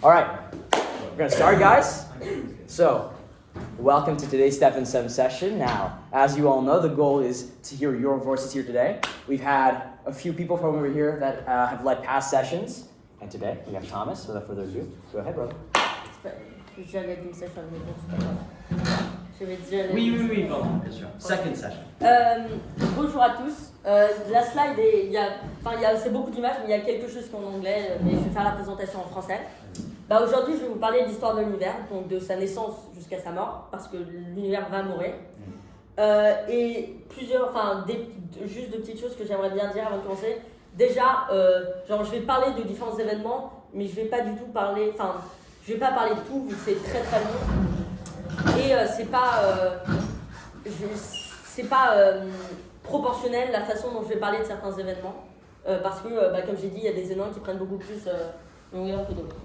All right, we're gonna start, guys. So, welcome to today's Step in 7 session. Now, as you all know, the goal is to hear your voices here today. We've had a few people from over here that have led past sessions, and today we have Thomas. So, without further ado, go ahead, brother. Je vais dire. Oui, pardon, bien sûr. Second session. Bonjour à tous. La slide, c'est beaucoup d'images, mais il y a quelque chose qui est en anglais, mais je vais faire la présentation en français. Aujourd'hui, je vais vous parler de l'histoire de l'univers, donc de sa naissance jusqu'à sa mort, parce que l'univers va mourir. Et juste de petites choses que j'aimerais bien dire avant de commencer. Déjà, je vais parler de différents événements, mais je vais pas du tout parler, je vais pas parler de tout, vu que c'est très très long. Et c'est pas proportionnel la façon dont je vais parler de certains événements, parce que, comme j'ai dit, il y a des événements qui prennent beaucoup plus longueur que d'autres.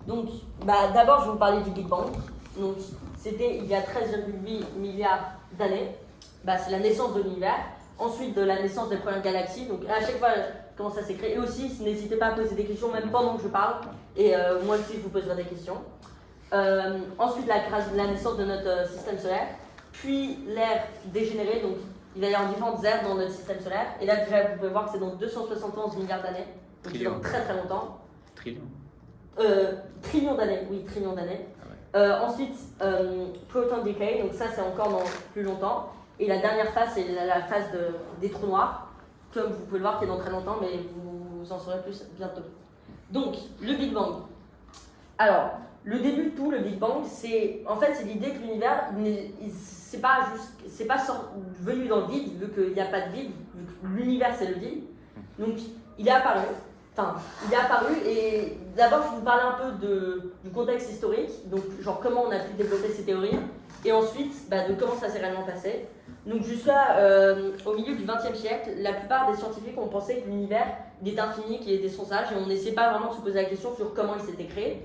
Donc, d'abord, je vais vous parler du Big Bang. Donc, c'était il y a 13,8 milliards d'années. C'est la naissance de l'univers. Ensuite, de la naissance des premières galaxies. Donc, à chaque fois, comment ça s'est créé. Et aussi, n'hésitez pas à poser des questions, même pendant que je parle. Et moi aussi, je vous poserai des questions. Ensuite, la naissance de notre système solaire. Puis, l'ère dégénérée. Donc, il va y avoir différentes ères dans notre système solaire. Et là, déjà, vous pouvez voir que c'est dans 271 milliards d'années. Donc, c'est dans très très longtemps. Trillions d'années, oui, trillions d'années. Ah ouais. Ensuite, Proton Decay, donc ça c'est encore dans plus longtemps. Et la dernière phase, c'est la phase des trous noirs, comme vous pouvez le voir qui est dans très longtemps, mais vous en saurez plus bientôt. Donc, le Big Bang. Alors, le début de tout, le Big Bang, c'est l'idée que l'univers, c'est pas venu dans le vide, vu qu'il n'y a pas de vide, vu que l'univers c'est le vide. Donc, il est apparu. Et d'abord je vais vous parler un peu du contexte historique, donc genre comment on a pu développer ces théories, et ensuite de comment ça s'est réellement passé. Donc jusqu'au milieu du XXe siècle, la plupart des scientifiques ont pensé que l'univers était infini, qu'il était sans âge, et on n'essaie pas vraiment de se poser la question sur comment il s'était créé.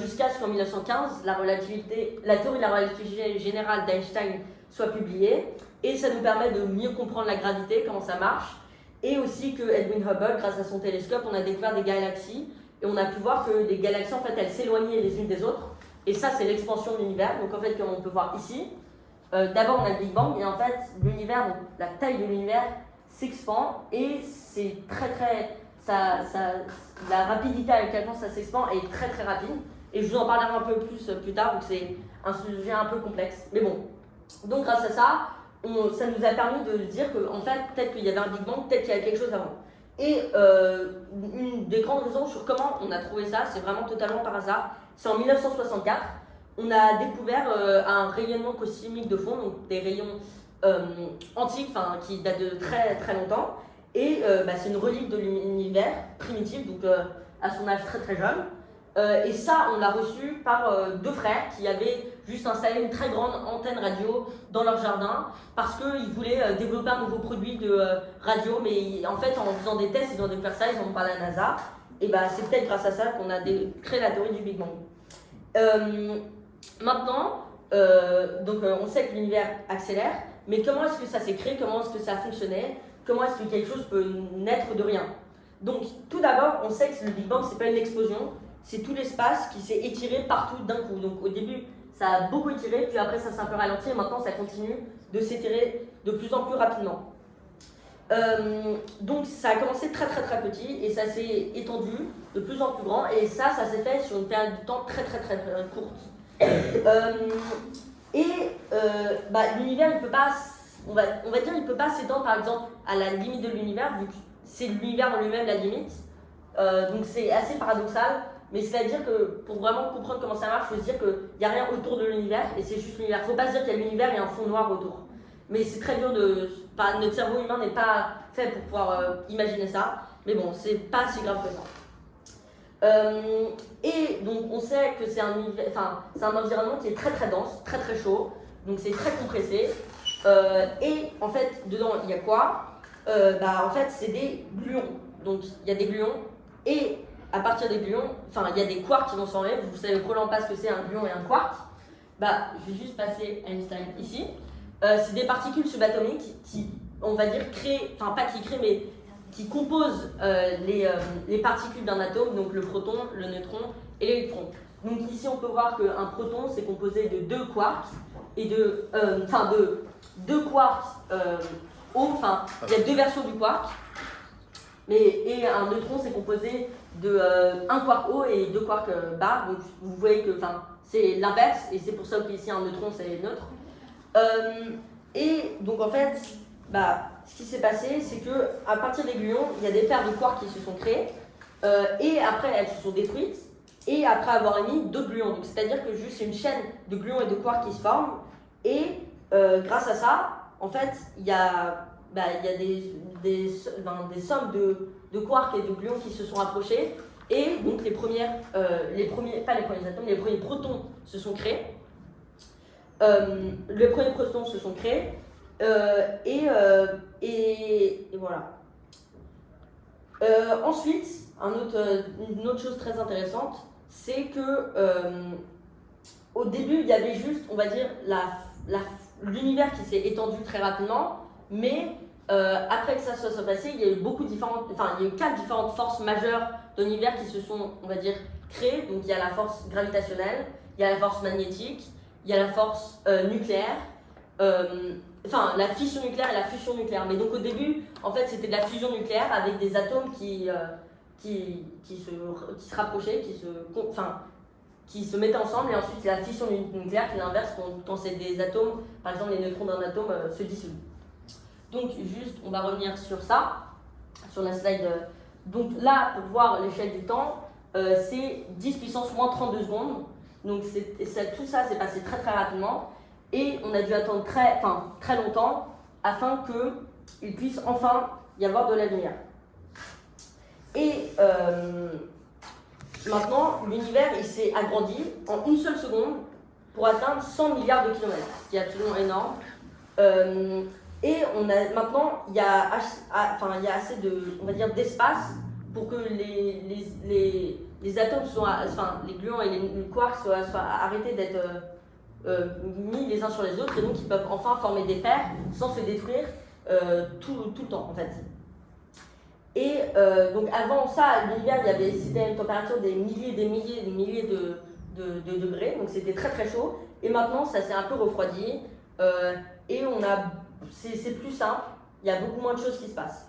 Jusqu'à ce qu'en 1915, la théorie de la relativité générale d'Einstein soit publiée, et ça nous permet de mieux comprendre la gravité, comment ça marche. Et aussi que Edwin Hubble, grâce à son télescope, on a découvert des galaxies et on a pu voir que les galaxies, en fait, elles s'éloignaient les unes des autres. Et ça, c'est l'expansion de l'univers. Donc, en fait, comme on peut voir ici, d'abord, on a le Big Bang et en fait, l'univers, donc, la taille de l'univers s'expand et c'est la rapidité avec laquelle ça s'expand est très très rapide. Et je vous en parlerai un peu plus tard, vu que c'est un sujet un peu complexe. Mais bon, donc grâce à ça, ça nous a permis de dire qu'en fait, peut-être qu'il y avait un Big Bang, peut-être qu'il y avait quelque chose avant. Et une des grandes raisons sur comment on a trouvé ça, c'est vraiment totalement par hasard. C'est en 1964, on a découvert un rayonnement cosmique de fond, donc des rayons antiques, qui datent de très très longtemps. Et c'est une relique de l'univers primitif, donc à son âge très très jeune. Et ça, on l'a reçu par deux frères qui avaient juste installé une très grande antenne radio dans leur jardin parce qu'ils voulaient développer un nouveau produit de radio, mais en fait, en faisant des tests, ils ont découvert ça, ils en ont parlé à la NASA. Et c'est peut-être grâce à ça qu'on a créé la théorie du Big Bang. Maintenant, on sait que l'univers accélère, mais comment est-ce que ça s'est créé, comment est-ce que ça fonctionnait, comment est-ce que quelque chose peut naître de rien. Donc, tout d'abord, on sait que le Big Bang, c'est pas une explosion. C'est tout l'espace qui s'est étiré partout d'un coup. Donc au début, ça a beaucoup étiré, puis après ça s'est un peu ralenti, et maintenant ça continue de s'étirer de plus en plus rapidement. Donc ça a commencé très très très petit, et ça s'est étendu de plus en plus grand, et ça s'est fait sur une période de temps très très très, très courte. L'univers, il peut pas, on va dire, il peut pas s'étendre par exemple à la limite de l'univers, vu que c'est l'univers en lui-même la limite. Donc c'est assez paradoxal. Mais c'est-à-dire que pour vraiment comprendre comment ça marche, il faut se dire qu'il n'y a rien autour de l'univers et c'est juste l'univers. Il ne faut pas se dire qu'il y a l'univers et un fond noir autour. Mais c'est très dur notre cerveau humain n'est pas fait pour pouvoir imaginer ça. Mais bon, c'est pas si grave que ça. Et donc on sait que c'est un environnement qui est très très dense, très très chaud. Donc c'est très compressé. Et en fait, dedans, il y a quoi ? En fait, c'est des gluons. Donc il y a des gluons et à partir des gluons, il y a des quarks qui vont s'enlever. Vous savez probablement pas ce que c'est un gluon et un quark. Je vais juste passer Einstein ici. C'est des particules subatomiques qui, on va dire, créent, pas qui créent, mais qui composent les particules d'un atome, donc le proton, le neutron et l'électron. Donc ici on peut voir qu'un proton c'est composé de deux quarks et de deux quarks hauts, enfin il y a deux versions du quark, et un neutron c'est composé de un quark haut et deux quarks bas, donc vous voyez que c'est l'inverse et c'est pour ça qu'ici un neutron c'est neutre. Et donc en fait, ce qui s'est passé c'est que à partir des gluons, il y a des paires de quarks qui se sont créées et après elles se sont détruites. Et après avoir émis d'autres gluons. Donc c'est-à-dire que juste une chaîne de gluons et de quarks qui se forment. Et grâce à ça, en fait, il y a des sommes de quarks et de gluons qui se sont approchés. Et donc les premiers protons se sont créés. Les premiers protons se sont créés. Et voilà. Ensuite, une autre chose très intéressante, c'est que au début il y avait juste, on va dire, l'univers qui s'est étendu très rapidement, mais après que ça soit passé, il y a eu il y a eu 4 différentes forces majeures de l'univers qui se sont, on va dire, créées. Donc il y a la force gravitationnelle, il y a la force magnétique, il y a la force nucléaire, la fission nucléaire et la fusion nucléaire. Mais donc au début, en fait, c'était de la fusion nucléaire avec des atomes qui se rapprochaient, qui se mettaient ensemble, et ensuite il y a la fission nucléaire qui est l'inverse quand c'est des atomes, par exemple les neutrons d'un atome se dissolvent. Donc juste, on va revenir sur ça, sur la slide. Donc là, pour voir l'échelle du temps, c'est 10 puissance moins 32 secondes. Donc tout ça s'est passé très très rapidement, et on a dû attendre très longtemps afin qu'il puisse enfin y avoir de la lumière. Et maintenant, l'univers il s'est agrandi en une seule seconde pour atteindre 100 milliards de kilomètres, ce qui est absolument énorme. Et maintenant, il y a assez de, on va dire, d'espace pour que les atomes les gluons et les quarks soient arrêtés d'être mis les uns sur les autres, et donc ils peuvent enfin former des paires sans se détruire tout le temps en fait. Et donc avant ça, l'univers, c'était une température des milliers de degrés, donc c'était très très chaud. Et maintenant, ça s'est un peu refroidi, et c'est plus simple, il y a beaucoup moins de choses qui se passent.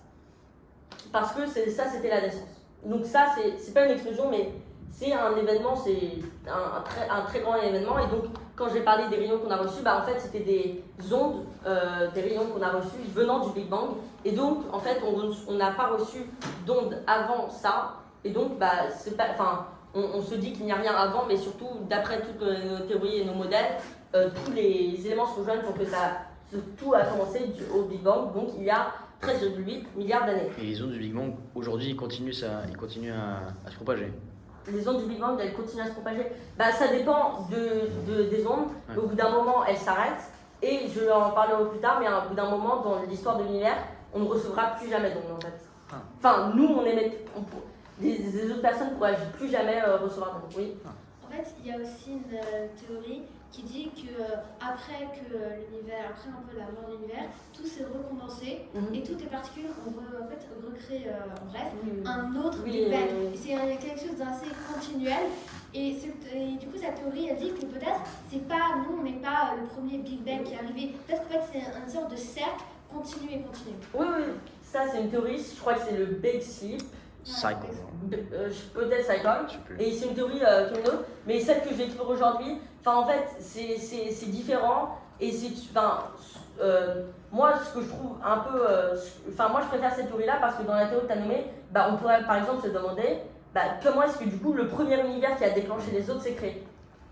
Parce que c'était la naissance. Donc ça, c'est pas une explosion, mais c'est un événement, c'est un très grand événement. Et donc, quand j'ai parlé des rayons qu'on a reçus, en fait, c'était des ondes, des rayons qu'on a reçus venant du Big Bang. Et donc, en fait, on n'a pas reçu d'ondes avant ça. Et donc, on se dit qu'il n'y a rien avant, mais surtout, d'après toutes nos théories et nos modèles, tous les éléments se rejoignent pour que tout a commencé au Big Bang. Donc, il y a 13,8 milliards d'années. Et les ondes du Big Bang, aujourd'hui, ils continuent à se propager. Les ondes du Big Bang, elles continuent à se propager. Ça dépend des ondes. Ouais. Au bout d'un moment, elles s'arrêtent. Et je en parlerai plus tard, mais au bout d'un moment, dans l'histoire de l'univers, on ne recevra plus jamais d'ondes en fait. Enfin, nous, les autres personnes ne pourraient plus jamais recevoir d'ondes. Oui. En fait, il y a aussi une théorie qui dit que après l'univers, après un peu la mort de l'univers, tout s'est recondensé et toutes les particules ont recréé un autre Big Bang. Et c'est quelque chose d'assez continuel. Et du coup, cette théorie, elle dit que peut-être on n'est pas le premier Big Bang qui est arrivé. Peut-être qu'en fait, c'est une sorte de cercle continu et continu. Oui, ça c'est une théorie, je crois que c'est le Big Sleep. Cycle. Peut-être Cycle. Et c'est une théorie comme une autre, mais celle que je vais explorer aujourd'hui, en fait, c'est différent. Et moi, ce que je trouve un peu. Moi, je préfère cette théorie-là parce que dans la théorie que tu as nommée, on pourrait par exemple se demander comment est-ce que du coup le premier univers qui a déclenché les autres s'est créé.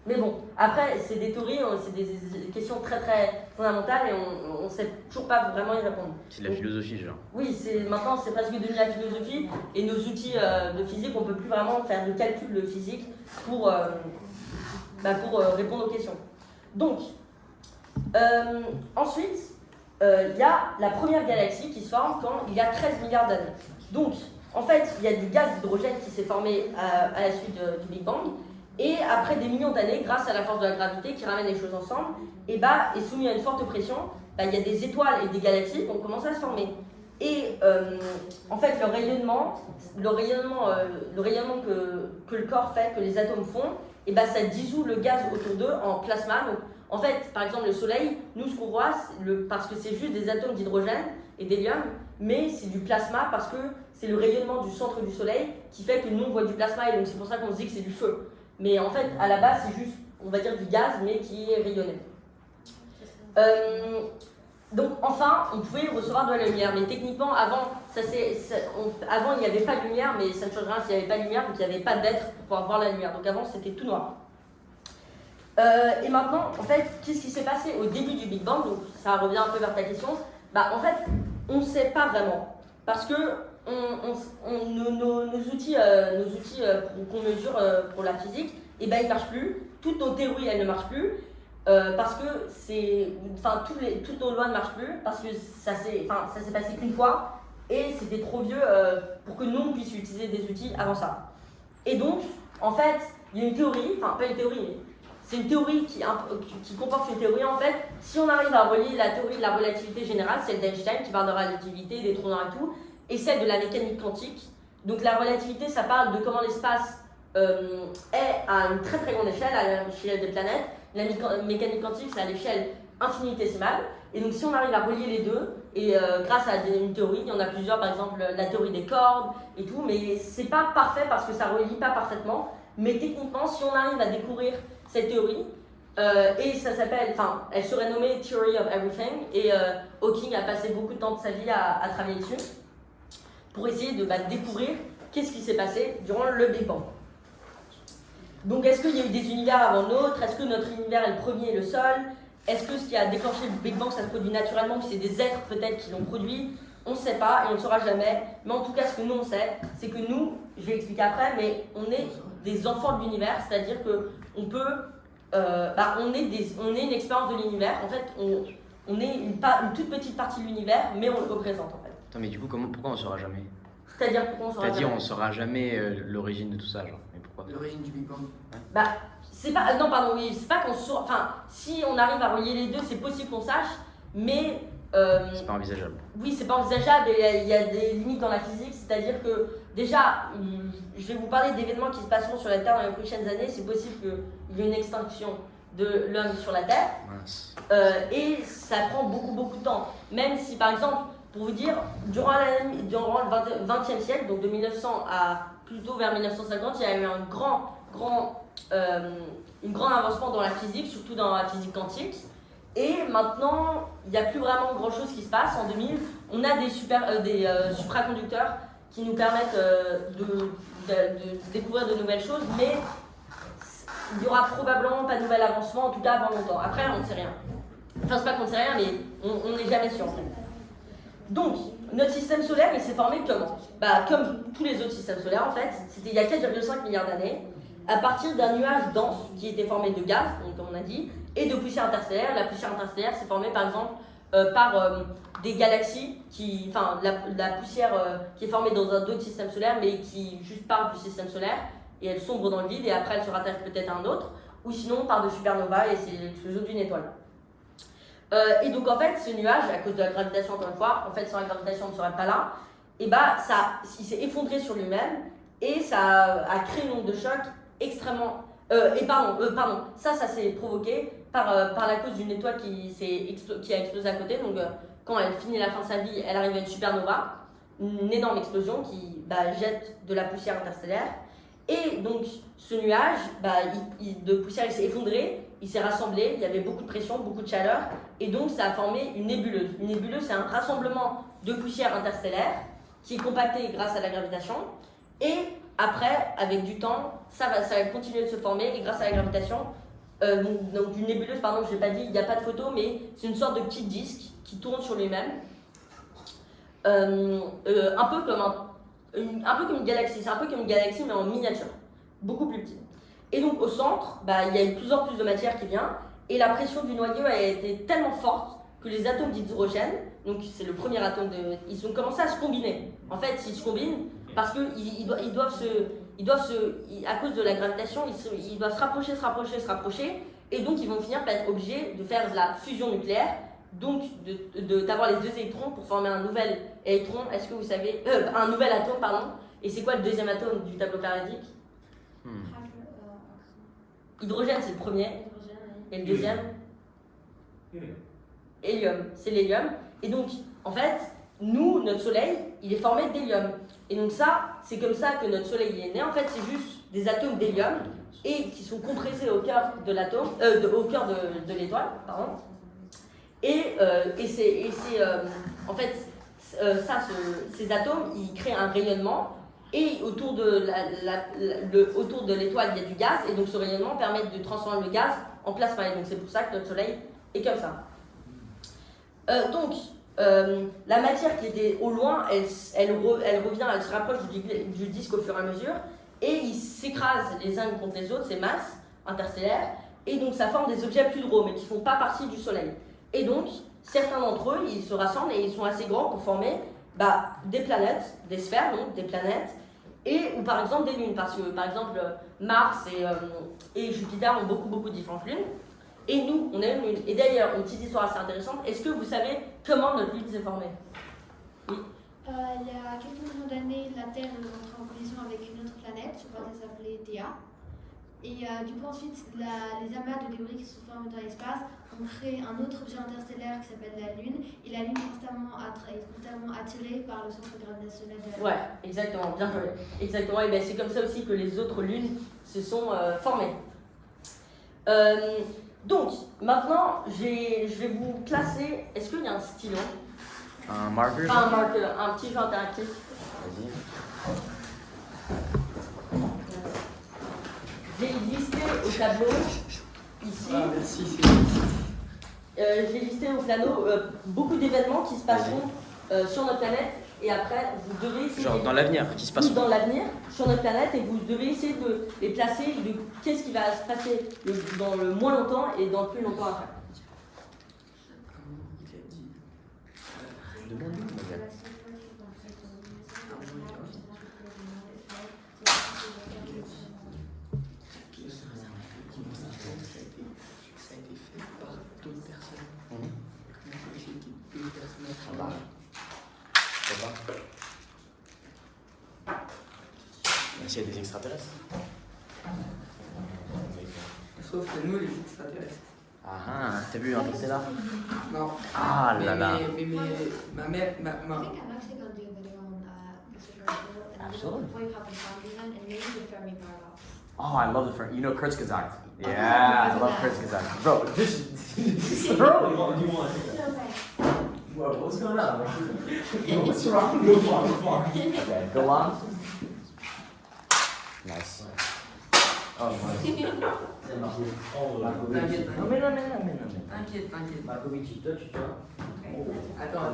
Mais bon, après, c'est des théories, c'est des questions très très fondamentales et on ne sait toujours pas vraiment y répondre. C'est de la philosophie, genre. Oui, maintenant c'est presque devenu la philosophie, et nos outils de physique, on ne peut plus vraiment faire de calcul de physique pour répondre aux questions. Donc, ensuite, il y a la première galaxie qui se forme quand il y a 13 milliards d'années. Donc, en fait, il y a du gaz d'hydrogène qui s'est formé à la suite du Big Bang. Et après des millions d'années, grâce à la force de la gravité qui ramène les choses ensemble, et soumis à une forte pression, il y a des étoiles et des galaxies qui ont commencé à se former. Et en fait, le rayonnement que le corps fait, que les atomes font, et ben, ça dissout le gaz autour d'eux en plasma. Donc, en fait, par exemple, le Soleil, nous, ce qu'on voit, parce que c'est juste des atomes d'hydrogène et d'hélium, mais c'est du plasma parce que c'est le rayonnement du centre du Soleil qui fait que nous, on voit du plasma, et donc c'est pour ça qu'on se dit que c'est du feu. Mais en fait, à la base, c'est juste, on va dire, du gaz, mais qui est rayonné. Donc enfin, on pouvait recevoir de la lumière, mais techniquement, avant, avant il n'y avait pas de lumière, mais ça ne change rien s'il n'y avait pas de lumière, donc il n'y avait pas d'être pour pouvoir voir la lumière. Donc avant, c'était tout noir. Et maintenant, en fait, qu'est-ce qui s'est passé au début du Big Bang? Donc ça revient un peu vers ta question. Bah, en fait, on ne sait pas vraiment, parce que nos outils qu'on mesure pour la physique, et ben, ils ne marchent plus. Toutes nos théories, elles ne marchent plus. Parce que toutes nos lois ne marchent plus, parce que ça s'est passé qu'une fois et c'était trop vieux pour que nous on puisse utiliser des outils avant ça. Et donc, en fait, il y a une théorie, enfin pas une théorie, mais c'est une théorie qui comporte une théorie. En fait, si on arrive à relier la théorie de la relativité générale, celle d'Einstein qui parle de relativité, des trous noirs et tout, et celle de la mécanique quantique. Donc la relativité, ça parle de comment l'espace est à une très très grande échelle, à l'échelle des planètes. La mécanique quantique, c'est à l'échelle infinitésimale. Et donc, si on arrive à relier les deux, et grâce à une théorie, il y en a plusieurs, par exemple la théorie des cordes et tout, mais c'est pas parfait parce que ça relie pas parfaitement. Mais techniquement, si on arrive à découvrir cette théorie, et ça s'appelle, enfin, elle serait nommée Theory of Everything, et Hawking a passé beaucoup de temps de sa vie à travailler dessus pour essayer de découvrir qu'est-ce qui s'est passé durant le Big Bang. Donc, est-ce qu'il y a eu des univers avant l'autre? Est-ce que notre univers est le premier et le seul? Est-ce que ce qui a déclenché le Big Bang, ça se produit naturellement, que c'est des êtres peut-être qui l'ont produit? On ne sait pas et on ne saura jamais. Mais en tout cas, ce que nous, on sait, c'est que nous, je vais expliquer après, mais on est des enfants de l'univers, c'est-à-dire qu'on peut... on est une expérience de l'univers. En fait, on est une toute petite partie de l'univers, mais on le représente, en fait. Attends, mais du coup, pourquoi on ne saura jamais? C'est-à-dire pourquoi on saura jamais? C'est-à-dire on ne saura jamais l'origine de tout ça, genre. Mais pourquoi? L'origine du Big Bang. Bah, c'est pas... non, pardon, oui, c'est pas qu'on saura... Enfin, si on arrive à relier les deux, c'est possible qu'on sache, mais... c'est pas envisageable. Oui, c'est pas envisageable et il y a des limites dans la physique, c'est-à-dire que déjà, je vais vous parler d'événements qui se passeront sur la Terre dans les prochaines années. C'est possible qu'il y ait une extinction de l'homme sur la Terre. Mince. Et ça prend beaucoup de temps. Même si, par exemple, pour vous dire, durant le 20e siècle, donc de 1900 à plutôt vers 1950, il y a eu une grande avancement dans la physique, surtout dans la physique quantique. Et maintenant, il n'y a plus vraiment grand chose qui se passe. En 2000, on a des supraconducteurs qui nous permettent de découvrir de nouvelles choses, mais il n'y aura probablement pas de nouvel avancement, en tout cas avant longtemps. Après, on ne sait rien. Enfin, c'est pas qu'on ne sait rien, mais on n'est jamais sûr en fait. Donc, notre système solaire, il s'est formé comment? Comme tous les autres systèmes solaires en fait, c'était il y a 4,5 milliards d'années, à partir d'un nuage dense qui était formé de gaz, donc, comme on a dit, et de poussière interstellaire. La poussière interstellaire s'est formée par exemple par des galaxies, la poussière qui est formée dans un autre système solaire, mais qui juste part du système solaire, et elle sombre dans le vide, et après elle se rattache peut-être à un autre, ou sinon par de supernovas, et c'est l'explosion d'une étoile. Et donc en fait, ce nuage, à cause de la gravitation encore une fois, en fait sans la gravitation on ne serait pas là, et il s'est effondré sur lui-même, et ça a créé une onde de choc extrêmement... ça s'est provoqué par la cause d'une étoile qui a explosé à côté. Donc quand elle finit la fin de sa vie, elle arrive à une supernova, une énorme explosion qui jette de la poussière interstellaire. Et donc ce nuage de poussière, il s'est effondré, il s'est rassemblé, il y avait beaucoup de pression, beaucoup de chaleur, et donc ça a formé une nébuleuse. Une nébuleuse, c'est un rassemblement de poussière interstellaire qui est compacté grâce à la gravitation, et après, avec du temps, ça va continuer de se former, et grâce à la gravitation, donc une nébuleuse, pardon, je n'ai pas dit, il n'y a pas de photo, mais c'est une sorte de petit disque qui tourne sur lui-même, un peu comme une galaxie, c'est un peu comme une galaxie mais en miniature, beaucoup plus petit. Et donc au centre, il y a de plus en plus de matière qui vient, et la pression du noyau a été tellement forte que les atomes d'hydrogène, donc c'est le premier atome ils ont commencé à se combiner. En fait, ils se combinent parce que à cause de la gravitation, ils doivent se rapprocher, et donc ils vont finir par être obligés de faire de la fusion nucléaire donc d'avoir les deux électrons pour former un nouvel électron. Est-ce que vous savez un nouvel atome, pardon. Et c'est quoi le deuxième atome du tableau périodique? Hydrogène, c'est le premier. Et le deuxième? Hélium. C'est l'hélium. Et donc, en fait, nous, notre Soleil, il est formé d'hélium. Et donc ça, c'est comme ça que notre Soleil il est né. En fait, c'est juste des atomes d'hélium et qui sont compressés au cœur de l'atome, au cœur de l'étoile, pardon. En fait, ces atomes, ils créent un rayonnement. Et autour de l'étoile, il y a du gaz, et donc ce rayonnement permet de transformer le gaz en plasma. Et donc c'est pour ça que notre Soleil est comme ça. La matière qui était au loin, elle revient, elle se rapproche du disque au fur et à mesure, et ils s'écrasent les uns contre les autres, ces masses interstellaires, et donc ça forme des objets plus gros, mais qui ne font pas partie du Soleil. Et donc, certains d'entre eux, ils se rassemblent et ils sont assez grands pour former des planètes, des sphères, donc des planètes, ou par exemple des lunes, parce que par exemple Mars et Jupiter ont beaucoup de différentes lunes, et nous, on a une lune. Et d'ailleurs, une petite histoire assez intéressante, est-ce que vous savez comment notre lune s'est formée? Oui. Il y a quelques millions d'années, la Terre est entrée en collision avec une autre planète, je crois qu'elle s'appelait Théa. Et du coup ensuite, les amas de débris qui se sont formés dans l'espace ont créé un autre objet interstellaire qui s'appelle la Lune. Et la Lune est constamment attirée par le centre gravitationnel de la Terre. Ouais, exactement, bien joué. Exactement, et bien c'est comme ça aussi que les autres lunes se sont formées. Donc, maintenant, je vais vous classer. Est-ce qu'il y a un stylo? Un marker? Pas un marqueur, un petit jeu interactif. Vas-y. J'ai listé au tableau, ici, j'ai listé au tableau beaucoup d'événements qui se passeront sur notre planète, et après vous devez essayer Genre dans l'avenir, qui se passe. dans l'avenir sur notre planète, et vous devez essayer de les placer, de qu'est-ce qui va se passer dans le moins longtemps et dans le plus longtemps après. S'il y a des extraterrestres. Sauf que nous, les extraterrestres. Ah, t'as vu Interstellar? Non. Ah là là. I Mais ma mère, think I'm actually going to do a video on Mr. Fermi and Absolutely. what you have in Fermi and maybe the Fermi paradox. Oh, I love the Fermi. You know Kurtz Kazakh. Yeah, I love Kurtz Kazakh. Bro, just throw it. What do you want? No thanks. What's going on? What's wrong? Move on. Okay, go on. Nice. Oh, nice. t'inquiète, Non, mais non. t'inquiète. Markovic, toi, tu vois. Attends.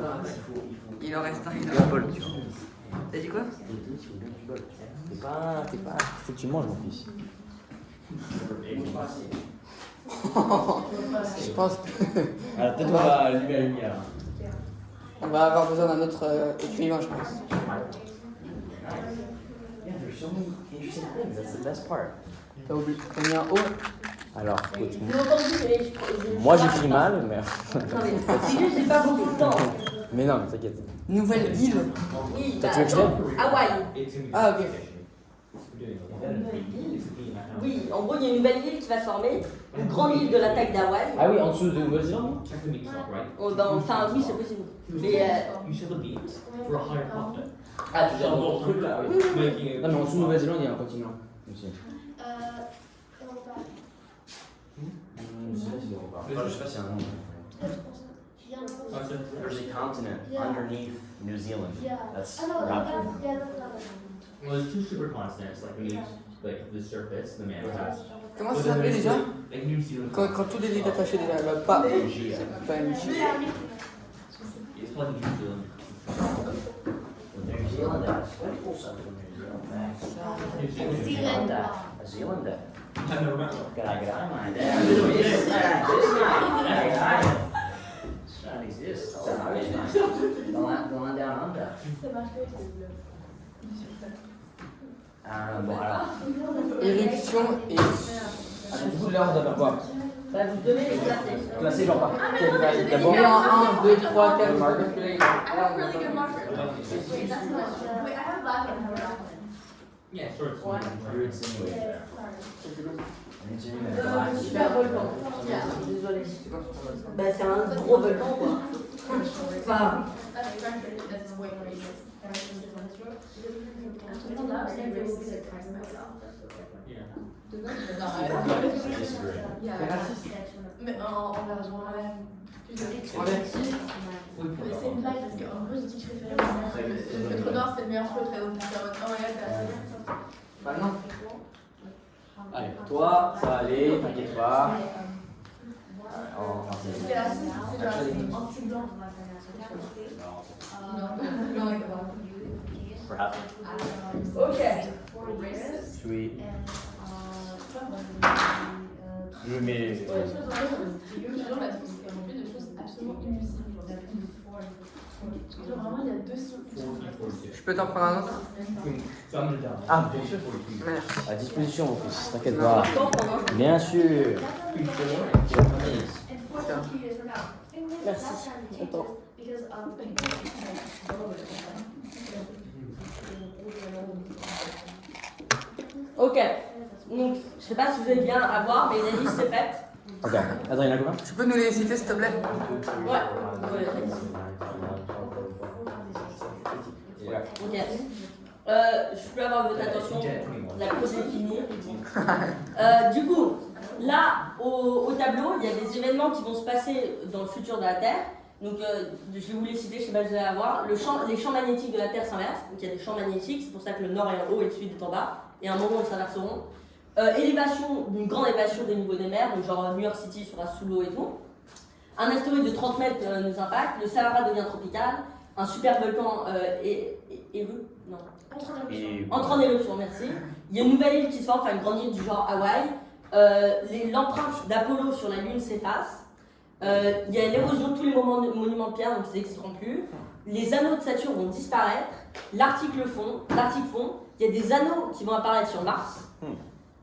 Il en reste un. Un bol, tu vois. T'as dit quoi? T'es pas. Faut que tu manges, mon fils. Je pense Alors, peut-être on va allumer la lumière. qu'on va avoir besoin d'un autre écrivain, je pense. Yeah, there's so many interesting things. That's the best part. T'as oublié. T'as mis un O? Alors, écoute, J'ai entendu, mais moi j'écris mal, mais. Non, mais c'est juste, j'ai pas beaucoup de temps. Mais non, mais t'inquiète. Nouvelle île. Oui, Tu veux que je t'aide? Hawaï. Ah, ok. Oui, en gros, il y a une nouvelle île qui va se former, une grande île de l'attaque d'Hawaï. Ah oui, en dessous de Nouvelle-Zélande? Enfin, oui, c'est possible. Mais Ah, tu veux dire dans le truc là? Oui. Non, mais en dessous de Nouvelle-Zélande, il y a un continent. Aussi. Europa. Je sais pas si c'est un nom. There's a continent underneath New Zealand. Yeah. That's Oh, no, rapid. that's another one. Well, there's two supercontinents, like beneath, like the surface, the manifest. Comment ça s'appelait déjà? Like New Zealand. Quand tout est attaché déjà, bah, pas. Pas une J. It's called New Zealand. New Zealand has cool stuff in New Zealand. New Zealand. A Zealand. I've never met one. Graag, man. That exists. Going down under. Bon alors. Éruption et Du coup, là, on doit faire quoi? Bah, vous devez les classer. Classer genre par quelle On vague est d'abord? en 1, 2, 3, 4, Marker. calculer. I have a really good marker. Wait, that's not. Wait, I have black and I have Yeah, sure. It's You're insinuating there. Super volcan. Désolé. Bah, c'est un gros volcan, quoi. Enfin, Mais on va rejoindre la même. Mais c'est une blague parce qu'en gros j'ai dit que je préférais le trou noir, c'était le meilleur trou très haut. Oh my god, Bah non. Allez, toi, ça va aller, t'inquiète pas. c'est la 6, c'est genre anti-blanc. Non, d'accord. Perhaps. ok. Sweet. Je mets. Genre, la trousse, c'est rempli de choses absolument inutiles. Genre, vraiment, il y a 2 solutions. Je peux t'en prendre un autre? So I'm gonna down. Ah, bien sûr. Merci. À disposition, mon fils, t'inquiète pas. Attends, pendant. Bien sûr. Merci. Attends. Ok. Donc, je sais pas si vous allez bien à voir, mais la liste est faite. Ok. Attends, il y en a combien? Tu peux nous les citer s'il te plaît? Ouais. Ok. Je peux avoir votre attention. La pause est finie. Du coup, là, au tableau, il y a des événements qui vont se passer dans le futur de la Terre. Donc, je vais vous les citer, je sais pas si vous allez avoir. Les champs magnétiques de la Terre s'inversent. Donc, il y a des champs magnétiques, c'est pour ça que le nord est en haut et le sud est en bas. Et à un moment, ils s'inverseront. Une grande élévation des niveaux des mers, donc genre New York City sera sous l'eau et tout. Un astéroïde de 30 mètres nous impacte. Le Sahara devient tropical. Un super volcan non. Entre en éruption, merci. Il y a une nouvelle île qui se forme, enfin une grande île du genre Hawaï. L'empreinte d'Apollo sur la Lune s'efface. Il y a l'érosion de tous les monuments de pierre, donc ils n'existeront plus. Les anneaux de Saturne vont disparaître. L'Arctique fond. Il y a des anneaux qui vont apparaître sur Mars.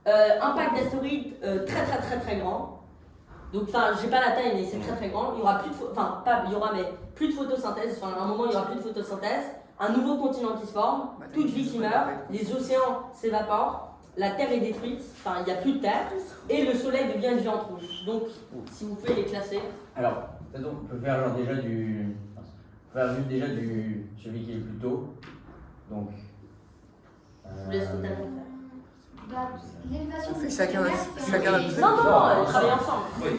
Impact d'astéroïdes très grand. Donc, enfin, j'ai pas la taille, mais c'est très grand. Il y aura plus de, plus de photosynthèse. Enfin, à un moment, il y aura plus de photosynthèse. Un nouveau continent qui se forme. Toute vie qui meurt. Les océans s'évaporent. La Terre est détruite. Enfin, il n'y a plus de Terre. Et le Soleil devient une géante rouge. Donc, si vous pouvez les classer. Alors, peut-être on peut faire genre déjà du. On peut faire déjà du. Celui qui est le plus tôt. Donc. Je vous laisse totalement faire. L'élévation On fait du chacun lunaire, notre- c'est chacun un- notre- Non, travaillez ensemble. Wait,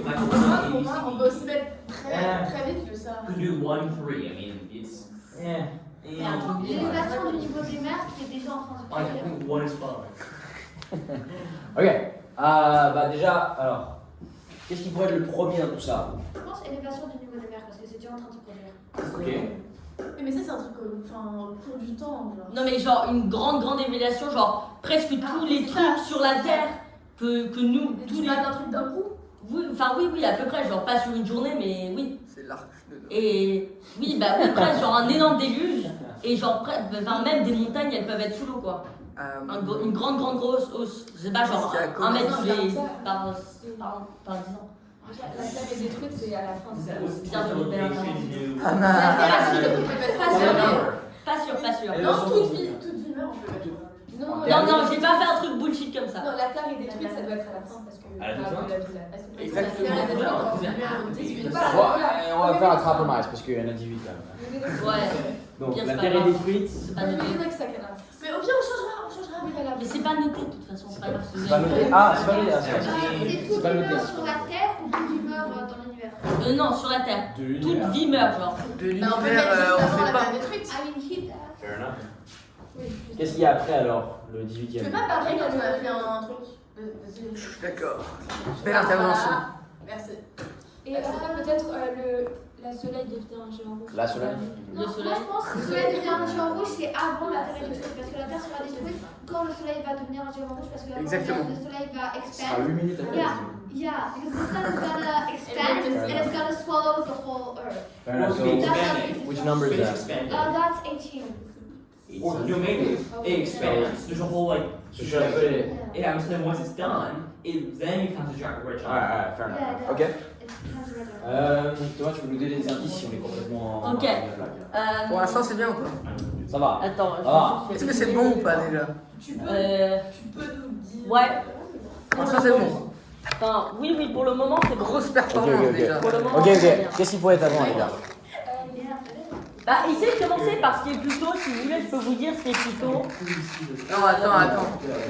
Pour moi, on peut aussi mettre très vite le ça. could do 1, 3. I mean, it's. Yeah. L'élévation du niveau des mers, c'est déjà en train de I produire. think 1 is fine. Ok. Bah déjà, alors. Qu'est-ce qui pourrait être le premier dans tout ça? Je pense élévation du niveau des mers parce que c'est déjà en train de se produire. Ok. Mais ça, c'est un truc au cours du temps. Genre. Non mais genre une grande évaluation, genre presque tous les c'est trucs ça. sur la Terre que nous, Mais tous tu les... parles d'un truc d'un coup. Oui, à peu près, genre pas sur une journée, mais oui. C'est l'arc de Noé. Et oui, bah oui, presque, genre un énorme déluge, et genre même des montagnes, elles peuvent être sous l'eau, quoi. Une grande grosse hausse, je sais pas, genre Est-ce qu'il y a 1 mètre comment tous les... ça par 10 ans. La Terre est détruite, c'est à la fin. Bien de faire Ah, Pas sûr. Non, toute vie meurt, on peut mettre. Non, j'ai pas fait un truc bullshit comme ça. Non, la Terre est détruite, ça doit être à la fin parce que. À la toute fin Exactement. La Terre est détruite. On va faire un compromise parce qu'il y en a 18 quand même. Ouais, Donc Bien, la c'est Terre pas est grave. détruite. c'est pas Mais noté. au pire, on changera après la Mais c'est pas noté de toute façon, c'est pas grave. C'est pas noté. Ah, c'est pas noté. C'est C'est toute pas vie noté. meurt sur la Terre ou toute vie meurt dans l'univers. Non, sur la Terre. De Toute l'univers. vie meurt, genre. De Mais on peut l'univers, mettre juste on avant fait la pas. Terre détruite. I mean, hit. Fair enough. Oui. Qu'est-ce qu'il y a après alors, le Tu 18ème? veux pas parler quand on a fait un truc Je suis d'accord. Belle intervention. Merci. Et peut-être la Soleil devient un géant rouge. La Soleil. Le Moi, soleil. je pense que le soleil devient un géant rouge, c'est avant la Terre est détruite. Parce que la Terre sera détruite quand le soleil va devenir un géant rouge. Parce que la Exactement. le soleil va Ça sera expand. 8 minutes après. Yeah, because the sun is gonna expand and it's gonna swallow the whole earth. Fair enough. So, That's how which number is that? That's 18. or no, maybe it expands. There's a whole like. So should I put it? Yeah, so then once it's done, it then becomes a giant rich. Alright, fair Yeah, enough. the- Ok. it has red on. Thomas, tu peux nous donner des indices si on est complètement. Ok. Pour l'instant, c'est bien ou pas? Ça va. Attends. Ah. Est-ce que c'est bon ou pas déjà? Tu peux nous dire. Ouais. Pour l'instant, c'est bon. Enfin, oui, pour le moment, c'est bon. Grosse Ok, performance ok, ok. déjà. Pour le moment, Ok, c'est bien. ok. Qu'est-ce qui pourrait être avant, les gars? Bah, essayez de commencer par ce qui est plutôt, si vous voulez, je peux vous dire ce qui est plutôt. Non, attends.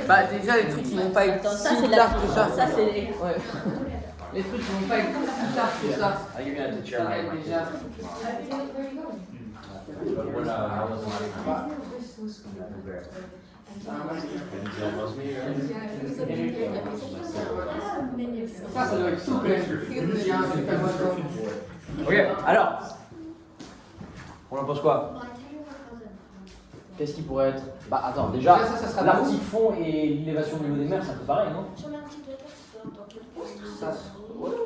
Bah, déjà, les trucs qui vont pas être Attends, ça si c'est tard la que ça. Ça c'est. Ouais. Les trucs qui vont pas être si tard que ça. I'll give you a Ça va être déjà. Ça doit être souple. Ok, alors. On en pense quoi? Qu'est-ce qui pourrait être? Bah attends, déjà, Déjà, ça sera l'article fond et l'élévation du niveau des mers, c'est un peu pareil, non?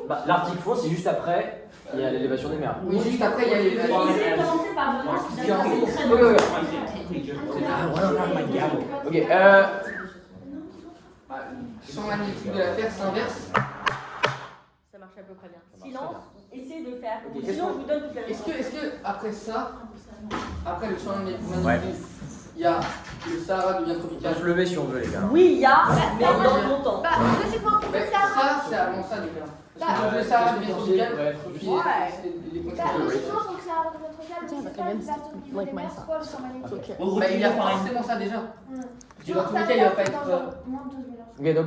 Bah, l'article fond, c'est juste après, il y a l'élévation des mers. Oui, juste après, il y a les. Essayez de commencer par vraiment ce qui est très Ok, bon. ok. Ok, Champ magnétique de la Terre s'inverse. Ça marche à peu près bien. Silence, essayez de faire. Ok, Sinon, je vous donne toutes les Est-ce réponses. que après ça, après le champ magnétique, Ouais. il y a le Sahara devient on tropical? peut se lever si on veut, les gars. Oui, il y a, mais dans longtemps. Bah, logiquement, Mais ça. ça, c'est avant ça déjà. Parce que le Sahara devient tropical, puis c'est les Bah, conséquences. logiquement, faut que ça arrive dans notre cas, mais c'est pas une version du niveau des mers, soit le champ magnétique. Well, what Bah, do il you y a define? forcément ça déjà. Puis dans Non, tous ça les cas, il va pas dans être. genre moins de 12 000 ans. Ok, donc,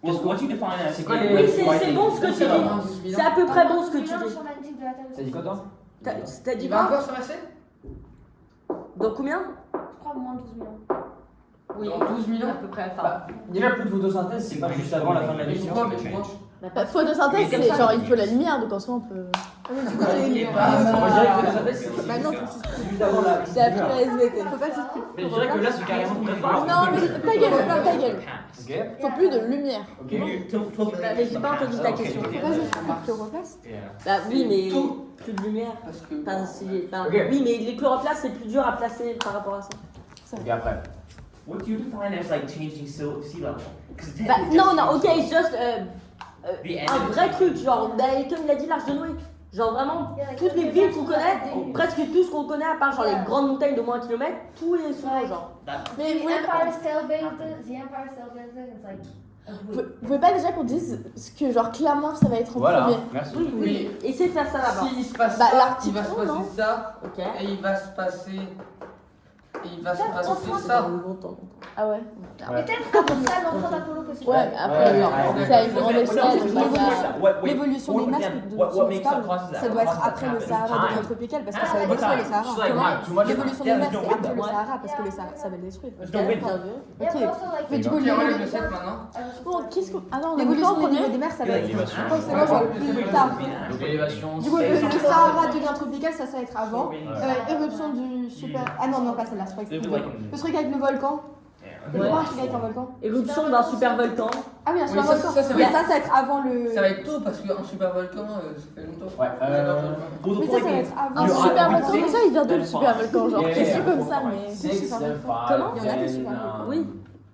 Well, what do you define as? C'est quoi les- Oui, c'est bon ce que tu C'est dis. moins de 18 C'est à peu près bon ce que tu Le dis. champ magnétique de la Terre. t'as dit quoi, toi? T'as dit Il va quoi? encore s'inverser? Dans combien? Je crois moins de 12 000 ans. Oui, Dans 12 000 à ans? peu près. Enfin, Bah, déjà, plus de photosynthèse, c'est pas juste avant la fin de la Mais mission. pourquoi? Mais pourquoi? Bah, photosynthèse, Mais c'est genre il faut la lumière, donc en soi on peut. Il est Moi, je dirais que photosynthèse, c'est Bah non, c'est juste avant la. j'ai appris la SVT. Faut pas que c'est. Mais je dirais que là, c'est carrément très fort. Non, mais ta gueule, ferme ta gueule. Ok, Faut plus de lumière. ok. mais j'ai pas entendu ta question. Faut pas juste plus de chloroplaste. Bah oui, mais plus de lumière. Parce que. Enfin, enfin, Ok. oui, mais les chloroplastes, c'est plus dur à placer par rapport à ça. Ok, après. What do you define as like changing sea level? 'Cause Bah, non, ok, just The end un of vrai truc, genre, bah, comme il a dit, l'Arche de Noé. Genre vraiment, toutes les villes qu'on connaît, presque tout ce qu'on connaît, à part genre les grandes montagnes de moins d'un kilomètre, tous les sont genre. Mais The vous voulez pas, Empire State Building, it's like. vous pouvez pas déjà qu'on dise ce que genre clairement ça va être en Voilà, premier. merci. Oui, essayez de faire ça là-bas. S'il se passe Bah, ça, il l'article va se fond, non passer ça, Ok. et il va se passer. Et il va se Peut-être passer en France, ça. Longtemps. Ah ouais. Peut-être avant ça, l'enfant d'Apollo possible. Ouais, mais après, Ouais, genre, ouais, c'est à une ouais. grande échelle. L'évolution L'évolution des mers dont tu parles, ça doit être après le Sahara devient tropical parce que ça va détruire le Sahara. L'évolution des mers, c'est après le Sahara parce que le Sahara, ça va le détruire. Ok, bien vu. Yeah, but also like. Mais du coup, Ok, enlève le 7 maintenant. bon, qu'est-ce qu'on. Ah non, L'évolution on des niveaux des mers, ça va être L'élévation. forcément genre plus tard. Donc l'élévation. Du coup, le Sahara devient tropical, ça va être avant. Éruption du super. Ah non, non, pas celle-là, c'est pas expliqué. Le truc avec le volcan. Le Ouais. truc avec un volcan. Éruption d'un super volcan. Ah oui, un super ça, volcan. ça va Mais être- ça va être avant le. Ça va être tôt parce qu'un super volcan, ça fait longtemps. Ouais, Mais ça va être avant. Un Il y aura super un volcan, six, déjà il vient de le super volcan, genre Yeah. quelque chose comme ça, mais. 6, 7, 5, Comment Il y en a des super volcans. Oui,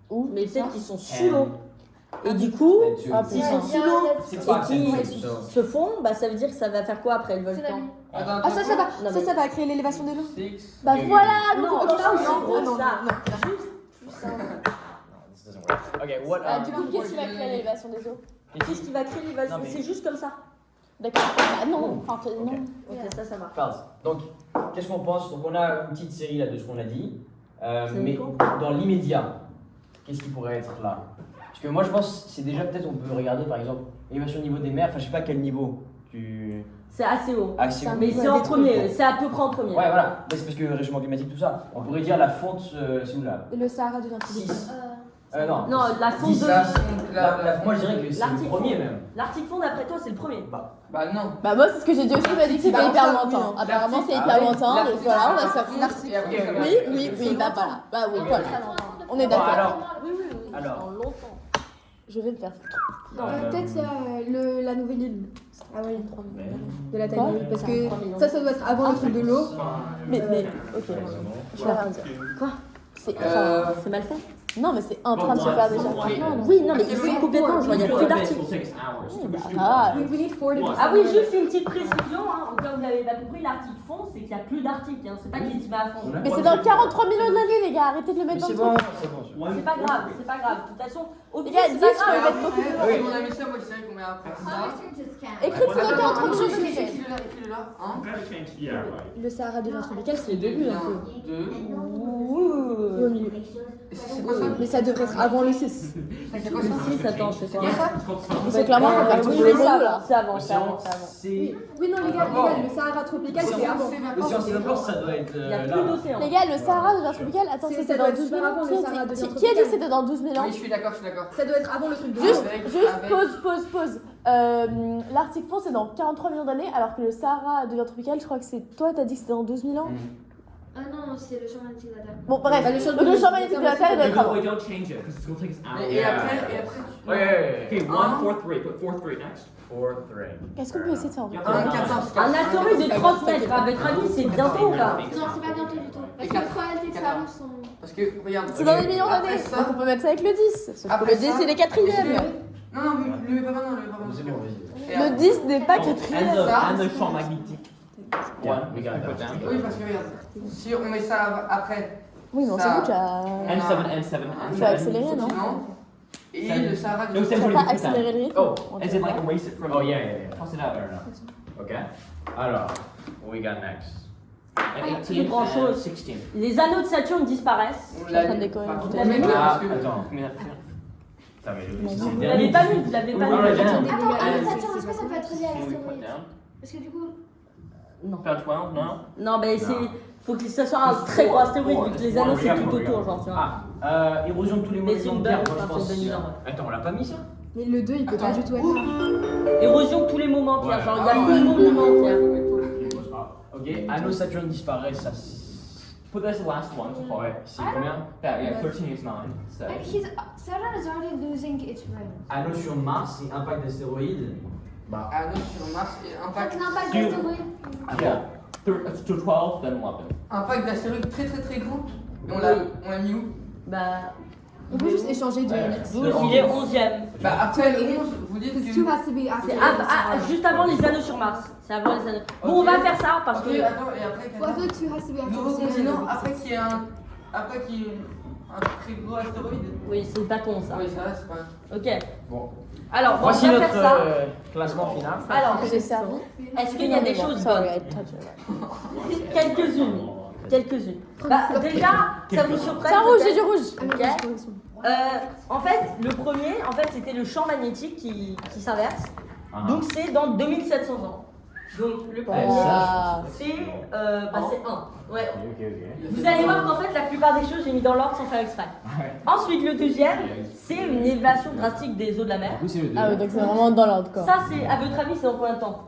Où mais peut-être qu'ils sont sous l'eau. Et du coup, Ah, s'ils putain. sont sous l'eau C'est et pas qu'ils se fondent, bah ça veut dire que ça va faire quoi après le volcan? Tsunami. Ah, ça va. Non, mais- Ça va créer l'élévation des eaux. Bah voilà, donc Non, on ça va aussi, non, gros, non, ça. non. Ok, what Du coup, qu'est-ce qui va créer l'élévation des eaux? Qu'est-ce qui va créer l'évasion? Non, mais- C'est juste comme ça. D'accord. Bah non, enfin non. Ok, ça marche. Phases. Donc, qu'est-ce qu'on pense? Donc, on a une petite série là de ce qu'on a dit. C'est Mais Nico. dans l'immédiat, qu'est-ce qui pourrait être là? Parce que moi, je pense que c'est déjà peut-être on peut regarder par exemple l'élévation au niveau des mers. Enfin, je sais pas quel niveau tu. C'est assez haut. Ah, c'est Mais c'est en premier, c'est à peu près en premier. Ouais, voilà. Mais c'est parce que le réchauffement climatique, tout ça. On pourrait dire la fonte, c'est où là? Le Sahara devient tropical. 6. Non. Non, la fonte Dix, de. La- Moi, je dirais que c'est le L'article premier fond. même. L'article fond d'après toi, c'est le premier. Bah non. Bah moi c'est ce que j'ai dit aussi, il m'a dit que c'était Bah, hyper ça, lointain. oui. Apparemment c'est Ah hyper oui. lointain, donc voilà, on va se faire l'article. Et après, Oui, bah voilà. Bah oui, voilà. On est Bon, d'accord. alors. Oui, Alors. dans longtemps. Je vais me faire. Peut-être la nouvelle île. Ah ouais, 3 millions de la Thaïlande. Parce que ça doit être avant le truc de l'eau. Mais ok, je vais rien dire. Quoi? C'est C'est mal fait. non, mais c'est en train de se faire déjà. Oui, non, mais il fait complètement. Genre, il n'y a plus d'articles. Ah, We need 4 to Ah oui, juste une petite précision, hein, au cas où vous n'avez pas compris, l'article fond, c'est qu'il n'y a plus d'articles, hein, c'est pas qu'il est à fond. mais c'est dans 43 millions de l'année, les gars. Arrêtez de le mettre dans le truc. C'est pas grave, c'est pas grave. De toute façon, au Les pire, gars, c'est 10, pas je peux grave. mettre beaucoup plus Si loin. on a mis ça, moi je savais qu'on met après ça. Écris c'est dans 43 millions de l'année. Écris-le là. Le Sahara devient tropical, c'est le début un peu. 2. Au milieu. C'est quoi ça? Mais ça devrait être avant le 6. C'est quoi ça? Si, attends, c'est quoi? C'est clairement on va faire tout le monde là. C'est avant, c'est avant. C'est. Oui, non, les gars, le Sahara tropical, c'est avant. L'océan Singapour, ça doit être. Il n'y a plus d'océan. Les gars, le Sahara devient tropical. Attends, C'est- c'était ça dans doit être 12 000 super ans. avant, le Sahara devient Qui a dit tropical. que c'était dans 12 000 ans? Oui, je suis d'accord. Ça doit être avant le truc de Juste, l'eau. juste pause. L'Arctique fond c'est dans 43 millions d'années, alors que le Sahara devient tropical, je crois que c'est. Toi, t'as dit que c'était dans 12 000 ans? Ah non, c'est le champ magnétique de la Terre. Bon, bref, Bah, le champ donc le champ magnétique de la Terre, il doit être avant. Don't change it because it's gonna take us hours. Et après, Okay, 1, 4, 3. Put 4, 3 next. 4, 3. Est-ce qu'on peut essayer de faire un 1, 14. Un astéroïde de 30 mètres, à votre avis, c'est bientôt ou pas? Non, c'est pas bientôt du tout. Parce Et que les quatre. probabilités que ça arrive sont. Parce que, regarde. C'est dans des millions Après d'années, ça- donc on peut mettre ça avec le 10. Sauf que Après le 10 ça- c'est les quatrièmes. Non, non, le mets pas maintenant, le mets pas maintenant. Et Le 10 n'est pas quatrième. And the champ magnétique. One, we got that. Oui, parce que regarde, si on met ça après, Oui, mais on Ça- s'en fout, tu as. N7. Tu vas accélérer, non? et le Sahara No, de c'est Tu bon. vas pas accélérer le rythme? Oh, On as in like erase it from. Oh, yeah. Toss it out. Okay. Alors, what we got next? And plus 18 grand-chose. and 16. Les anneaux de Saturne disparaissent. On suis en train de décorer. Par contre, Vous on met l'avez pas Ah, parce que- attends. Ça va, Vous l'avez pas vu, vous l'avez pas Oui, vu. oui, oui. Attends, And- Saturne, est-ce que ça peut être relié à Can we put l'astéroïde? down? Parce que du coup. Non. About 12, no? Non, mais c'est. Faut que ça soit un très gros astéroïde, vu que les anneaux c'est tout autour, genre, tu vois. Ah, érosion de tous les Mais c'est monuments une de pierre, bonne, moi, je enfin, pense. c'est une bonne idée. Attends, on l'a pas mis ça? Mais le 2, il peut pas du tout être là. Érosion de tous les moments, Pierre. Ouais. Genre, il y a plus de monuments, Pierre. Ok, anneau Saturne disparaît, ça. Put this last one to follow. Ouais, c'est combien? Yeah, 13 is 9. So. Saturn is already losing its ring. Anneau sur Mars et impact d'astéroïde. Bah. Anneau sur Mars et Donc l'impact Dieu. d'astéroïde. Yeah. To 12, then 11. impact d'astéroïde très très très grand. Et on l'a mis où? Bah. On peut juste échanger de units. 12, il est 11ème. Bah après le 11, vous dites Because que. 2 has to be after. C'est juste avant les anneaux sur Mars. C'est avant les anneaux. Bon, on va faire ça parce que. Attends, et après, Well, I thought 2 has to be after. nouveau the continent, Sahara. après qu'il y ait un. Après qu'il y ait un très gros astéroïde. Oui, c'est pas con ça. Oui, ça va, c'est pas. Ok. Bon. Alors, Voici on va notre faire ça. classement final. Alors, Que j'ai servi. est-ce qu'il y a des choses Sorry, bonnes? I touched it. Quelques-unes. Quelques-unes. Bah, déjà, ça vous surprend. C'est un rouge, j'ai peut-être. du rouge. Ok. En fait, le premier, c'était le champ magnétique qui s'inverse. Donc c'est dans 2700 ans. Donc le premier, Ah. c'est 1. Ouais. Ok. Vous allez voir qu'en fait, la plupart des choses, j'ai mis dans l'ordre sans faire exprès. Ensuite, le deuxième, c'est une élévation drastique des eaux de la mer. Du coup, c'est le 2. Ah oui, donc c'est vraiment dans l'ordre quoi. Ça, c'est, à votre avis, c'est dans combien de temps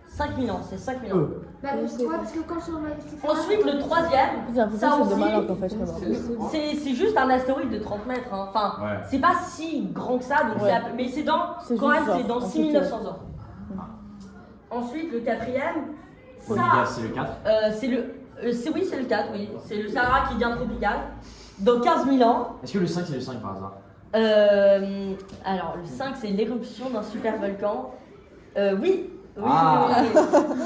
5000 ans, c'est 5000 ans. Bah, pourquoi? Parce que quand je suis en magnétique. Ensuite, le troisième, J'ai l'impression ça que c'est de aussi, malade en fait, je sais pas. c'est juste un astéroïde de 30 mètres. Hein. Enfin, Ouais. c'est pas si grand que ça, donc Ouais. mais c'est dans, C'est quand juste même, c'est genre, dans un 6900 ans. Ensuite, le quatrième, Faut ça, le dire, c'est le 4. oui, c'est le 4, oui. C'est le Sahara qui devient tropical. Dans 15 000 ans. Est-ce que le 5 c'est le 5 par hasard? Alors, le 5, c'est l'éruption d'un super volcan. Oui. Oui, Ah. oui,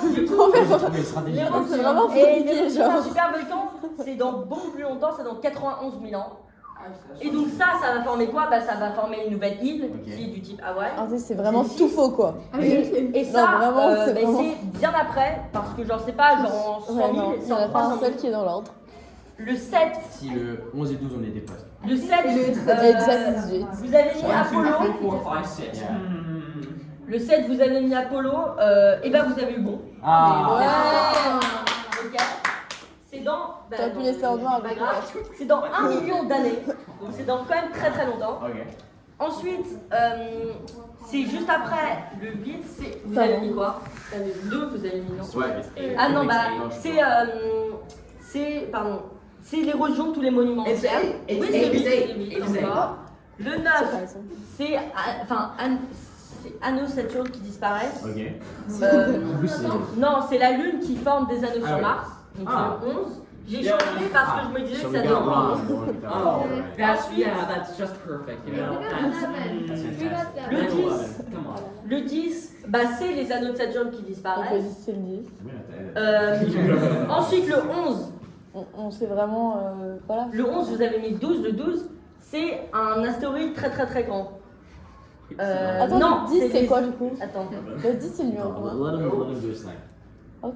oui. Du coup, J'ai trouvé une stratégie. C'est vraiment et compliqué, l'éruption d'un genre. super volcan, c'est dans beaucoup plus longtemps, c'est dans 91 000 ans. Ah, Et donc ça va former quoi? Bah ça va former une nouvelle île Ok. qui est du type Hawaï. En fait, c'est vraiment tout faux quoi. Et ça, Non, vraiment, c'est bah, vraiment- c'est bien après, parce que genre c'est pas genre en 100 Ouais, 000, non, il c'est n'y en en a pas 300 un 000. seul qui est dans l'ordre. Le 7, Si le 11 et 12 on était presque. le 7, Exact, 18. vous avez mis Apollo. 4, 5, 6. Le 7, vous avez mis Apollo, et ben vous avez eu bon. Ah. Ouais. Ok. C'est dans. bah, T'aurais pu dans- laisser en noir, c'est pas mais grave. C'est dans 1 million d'années. Donc c'est dans quand même très très longtemps. Ok. Ensuite, c'est juste après le 8, vous avez mis quoi? Vous avez mis 2, vous avez mis non. Ouais. Ah non, bah c'est l'érosion de tous les monuments. Oui, c'est lui, encore. Le C'est 9, pas ça. c'est anneaux Saturne qui disparaissent. Ok. Non, c'est la Lune qui forme des anneaux sur Mars. Donc c'est le 11. J'ai changé parce que je me disais que ça devait Oh, that's just perfect. You know? Le 10, Come on. le 10, bah, c'est les anneaux de Saturne qui Donc le disparaissent. 10 c'est le 10. Ensuite, le 11. On sait vraiment. Voilà. Le 11, vous avez mis 12. Le 12, c'est un astéroïde très très très grand. Attends, non, le 10 c'est les- quoi du coup? Attends, Le 10 c'est le numéro combien? Let him do his thing. Ok.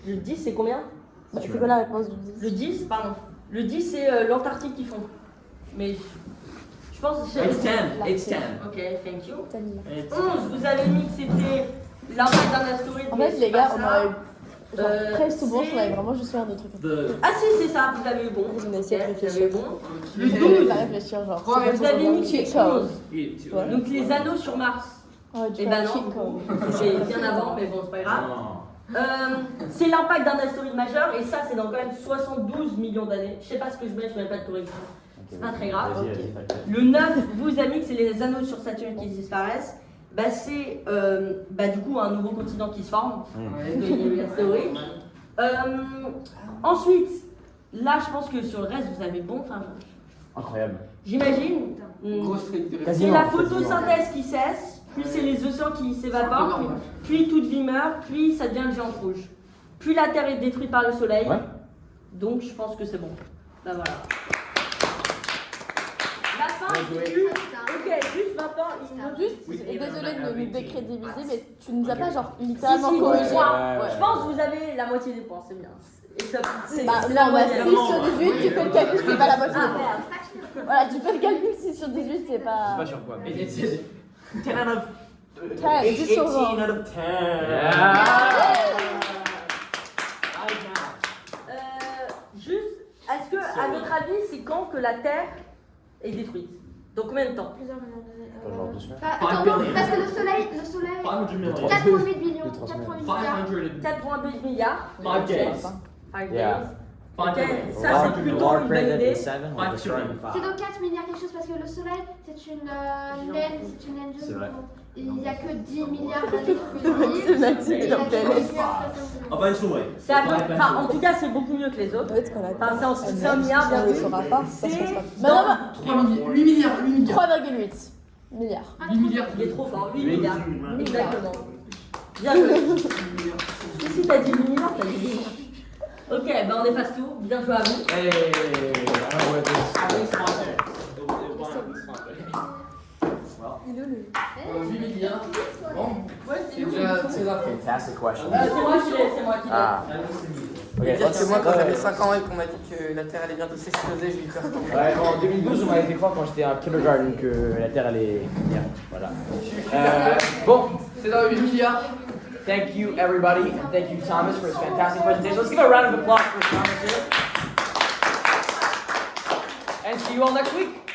le 10 c'est combien? Bah, c'est quoi la réponse du 10? Le 10, pardon. Le 10 c'est l'Antarctique qu'ils font. Mais je pense que c'est... It's 10. It's 10. Ok, thank you. T'as mis là. It's 11, vous avez mis que c'était l'impact d'un astéroïde. En mais fait, c'est les gars, pas on ça. aurait eu presque tout bon, c'est- on avait vraiment juste fait un autre truc. the Ah si, c'est ça, vous avez eu bon. On a essayé de Ok, vous avez réfléchir. eu bon. Le Le 12, 12, à réfléchir, genre. Quoi, c'est vous quoi avez ton mis que cheat c'est code? 11. Ouais. Donc les anneaux sur Mars. Ouais, tu Eh fais ben un non, cheat code. c'est bien avant, mais bon, c'est pas grave. C'est l'impact d'un astéroïde majeur, et ça, c'est dans quand même 72 millions d'années. Je sais pas ce que je mets pas de correction. C'est pas très grave. Le 9, vous avez mis que c'est les anneaux sur Saturne qui disparaissent. Bah, c'est du coup un nouveau continent qui se forme. De l'astéroïde. Ensuite, là, je pense que sur le reste, vous avez bon. Enfin, Incroyable. j'imagine. grosse truc de C'est Quasiment. la photosynthèse qui cesse, puis c'est les océans qui s'évaporent, puis toute vie meurt, puis ça devient le géant rouge. Puis la Terre est détruite par le Soleil. Ouais. Donc je pense que c'est bon. Bah voilà. La fin Bien joué. du... Ok, juste maintenant, il me Juste, Oui, et désolé de nous décrédibiliser, mais tu nous as Ok. pas genre littéralement Si, corrigé. point. Ouais. Je pense que vous avez la moitié des points, c'est bien. Et ça, Bah, c'est là, la on a moitié. 6 sur 18, tu fais le calcul, c'est pas la moitié. Ah merde. Voilà, tu fais le calcul, 6 sur 18, c'est Je sais pas. pas sur quoi. Mais... It's 10 out of 13, 10 sur 20. 18 out of 10. Juste, est-ce que, à votre avis, c'est quand que la Terre est détruite? Dans combien de temps? Plusieurs millions d'années. Genre 2 semaines. Attends, non, parce que le soleil, 500 million. 4,8 millions, 3 semaines. 4,8 milliards. 4,8 milliards. 5 days. 5 Yeah. days. 5 Ok, days. ça c'est plutôt une bonne idée. C'est dans 4 milliards quelque chose parce que le soleil, c'est une naine, c'est une naine C'est vrai. Il n'y a que 10 milliards d'années C'est Maxime, donc elle est. Eventually. C'est à peu- enfin, en tout cas, c'est beaucoup mieux que les autres. Peut-être qu'on a Enfin, c'est en dessous de 5 milliards, bien On le vu. saura pas, parce qu'on C'est sera. Non, non, 8 milliards, 8 milliards. 3,8 milliards. 8 milliards. Il est trop fort, 8 milliards. Exactement. Bien joué. Si t'as dit 8 milliards, t'as dit 8 milliards. Ok, ben on efface tout. Bien joué à vous. Hey, I don't know what this Il est le. 8 milliards. Bon, c'est déjà très après. Fantastic question. C'est moi qui l'ai, c'est moi qui l'ai. Ah. Ok, Dire let's- que moi, quand j'avais 5 ans et qu'on m'a dit que la Terre allait bientôt s'exploser, j'ai eu peur. Ouais, en 2012, on m'avait fait croire quand j'étais en kindergarten que la Terre allait finir. Voilà. Bon, C'est dans 8 milliards. thank you everybody, and thank you Thomas for his fantastic presentation. Let's give a round of applause for Thomas here. And see you all next week.